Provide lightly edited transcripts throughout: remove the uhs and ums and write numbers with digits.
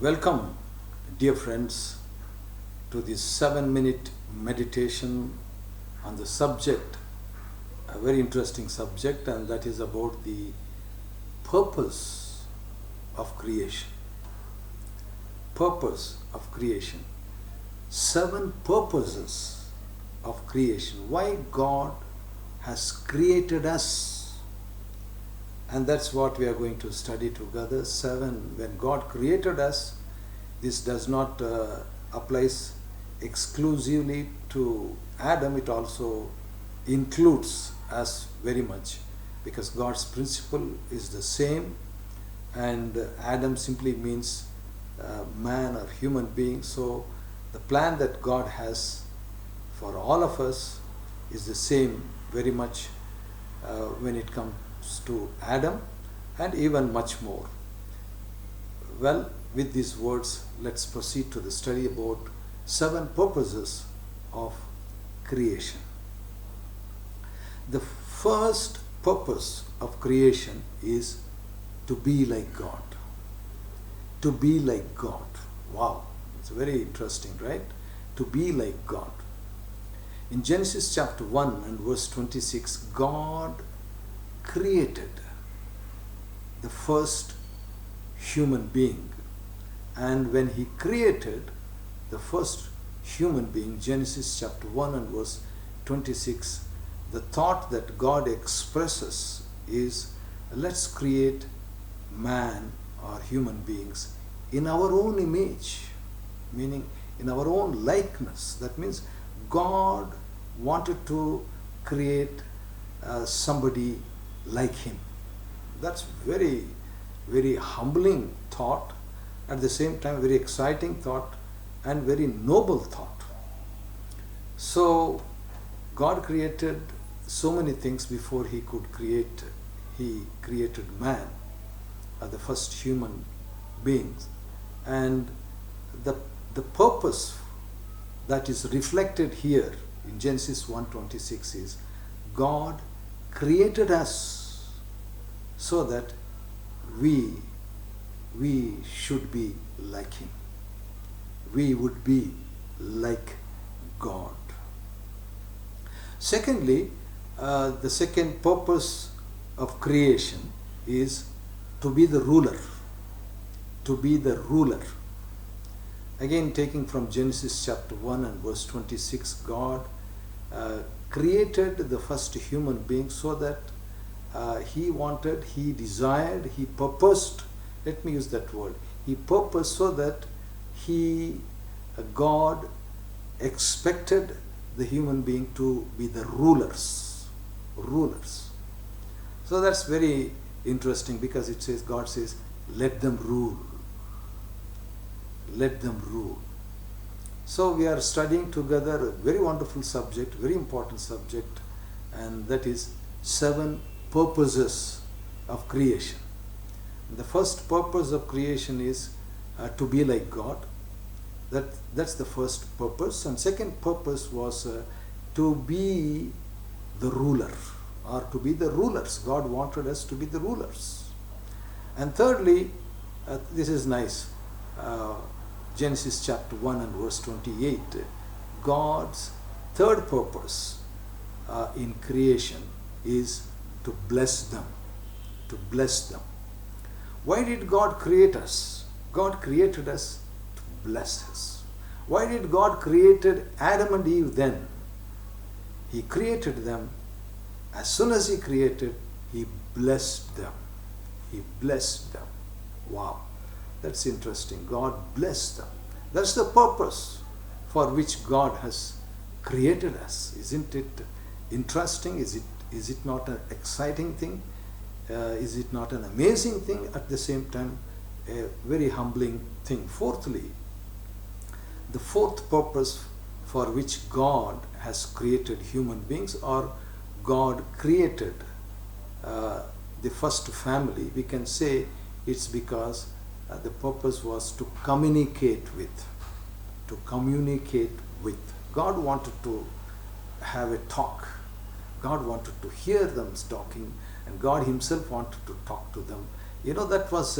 Welcome, dear friends, to this 7-minute meditation on the subject, a very interesting subject, and that is about the purpose of creation. Purpose of creation. 7 purposes of creation. Why God has created us. And that's what we are going to study together. 7. When God created us, this does not applies exclusively to Adam. It also includes us very much, because God's principle is the same, and Adam simply means man or human being. So the plan that God has for all of us is the same very much when it comes to Adam, and even much more. Well, with these words, let's proceed to the study about 7 purposes of creation. The first purpose of creation is to be like God. To be like God. Wow, it's very interesting, right? To be like God. In Genesis chapter 1 and verse 26, God created the first human being. And when he created the first human being, Genesis chapter 1 and verse 26, the thought that God expresses is, let's create man or human beings in our own image, meaning in our own likeness. That means God wanted to create somebody like him. That's very, very humbling thought, at the same time very exciting thought and very noble thought. So God created so many things before he created man, the first human beings. And the purpose that is reflected here in Genesis 1:26 is God created us so that we should be like him. We would be like God. Secondly, the second purpose of creation is to be the ruler. To be the ruler. Again, taking from Genesis chapter 1 and verse 26, God created the first human being so that he wanted, he desired, he purposed, let me use that word, he purposed so that God expected the human being to be the rulers. So that's very interesting, because it says, God says, let them rule. Let them rule. So we are studying together a very wonderful subject, very important subject, and that is 7 purposes of creation. The first purpose of creation is to be like God. That's the first purpose. And second purpose was to be the ruler, or to be the rulers. God wanted us to be the rulers. And thirdly, this is nice, Genesis chapter 1 and verse 28, God's third purpose in creation is to bless them. To bless them. Why did God create us? God created us to bless us. Why did God created Adam and Eve then? He created them. As soon as he created, he blessed them. He blessed them. Wow, that's interesting. God blessed them. That's the purpose for which God has created us. Isn't it interesting? Is it not an exciting thing? Is it not an amazing thing? At the same time, a very humbling thing. Fourthly, the fourth purpose for which God has created human beings, or God created the first family, we can say it's because the purpose was to communicate with. To communicate with. God wanted to have a talk. God wanted to hear them talking, and God himself wanted to talk to them. You know, that was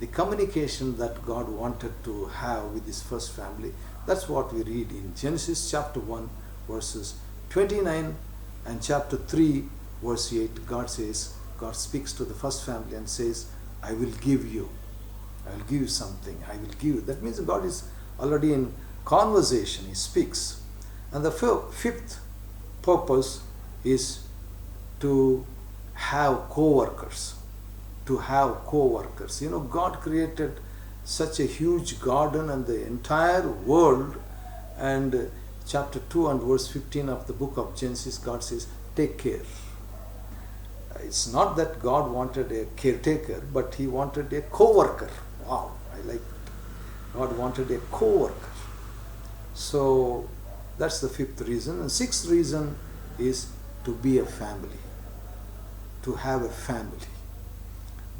the communication that God wanted to have with his first family. That's what we read in Genesis chapter 1 verses 29 and chapter 3 verse 8. God speaks to the first family and says, I will give you something, I will give you. That means God is already in conversation, he speaks. And the fifth purpose is to have co-workers. To have co-workers. You know, God created such a huge garden and the entire world, and chapter 2 and verse 15 of the book of Genesis, God says, take care. It's not that God wanted a caretaker, but he wanted a co-worker. Wow, I like that. God wanted a co-worker. So that's the fifth reason. And sixth reason is to be a family. To have a family.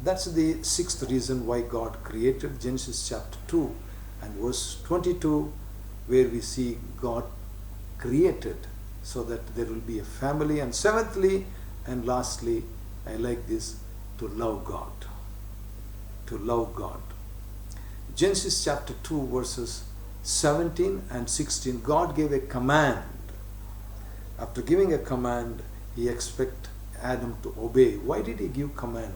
That's the sixth reason why God created. Genesis chapter 2 and verse 22, where we see God created so that there will be a family. And seventhly and lastly, I like this, to love God. To love God. Genesis chapter 2 verses 17 and 16, God gave a command. After giving a command, he expected Adam to obey. Why did he give command?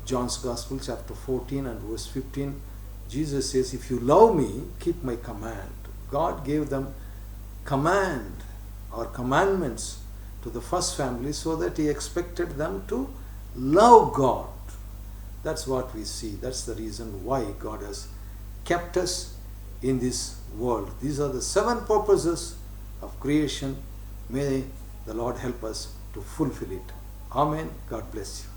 John's Gospel chapter 14 and verse 15, Jesus says, if you love me, keep my command. God gave them command or commandments to the first family so that he expected them to love God. That's what we see. That's the reason why God has kept us in this world. These are the 7 purposes of creation. May the Lord help us to fulfill it. Amen. God bless you.